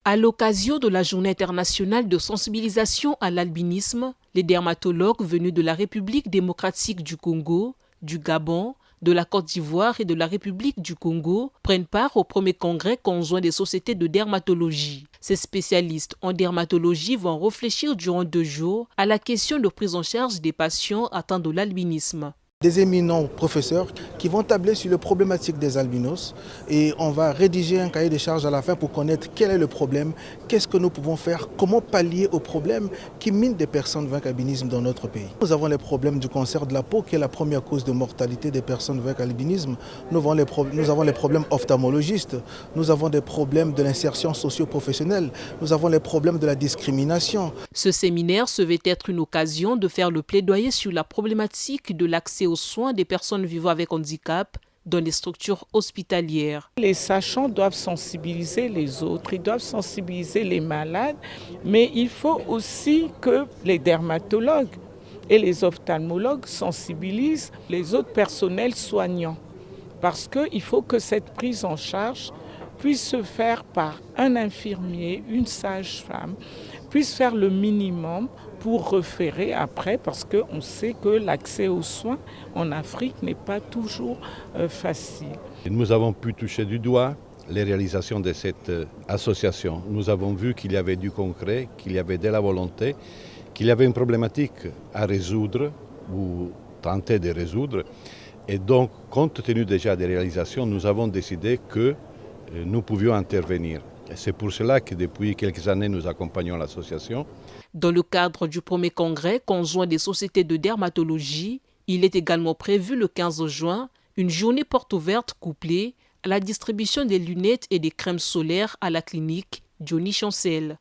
À l'occasion de la Journée internationale de sensibilisation à l'albinisme, les dermatologues venus de la République démocratique du Congo, du Gabon, de la Côte d'Ivoire et de la République du Congo prennent part au premier congrès conjoint des sociétés de dermatologie. Ces spécialistes en dermatologie vont réfléchir durant 2 jours à la question de prise en charge des patients atteints de l'albinisme. Des éminents professeurs qui vont tabler sur les problématiques des albinos et on va rédiger un cahier de charges à la fin pour connaître quel est le problème, qu'est-ce que nous pouvons faire, comment pallier aux problèmes qui minent des personnes vaincre albinisme dans notre pays. Nous avons les problèmes du cancer de la peau qui est la première cause de mortalité des personnes vaincre albinisme. Nous avons les problèmes ophtalmologistes, nous avons des problèmes de l'insertion socio-professionnelle, nous avons les problèmes de la discrimination. Ce séminaire se veut être une occasion de faire le plaidoyer sur la problématique de l'accès aux soins des personnes vivant avec handicap dans les structures hospitalières. Les sachants doivent sensibiliser les autres, ils doivent sensibiliser les malades, mais il faut aussi que les dermatologues et les ophtalmologues sensibilisent les autres personnels soignants. Parce qu'il faut que cette prise en charge puisse se faire par un infirmier, une sage-femme, puisse faire le minimum pour référer après, parce qu'on sait que l'accès aux soins en Afrique n'est pas toujours facile. Nous avons pu toucher du doigt les réalisations de cette association. Nous avons vu qu'il y avait du concret, qu'il y avait de la volonté, qu'il y avait une problématique à résoudre ou tenter de résoudre. Et donc, compte tenu déjà des réalisations, nous avons décidé que nous pouvions intervenir. Et c'est pour cela que depuis quelques années, nous accompagnons l'association. Dans le cadre du premier congrès conjoint des sociétés de dermatologie, il est également prévu le 15 juin une journée porte ouverte couplée à la distribution des lunettes et des crèmes solaires à la clinique Johnny Chancel.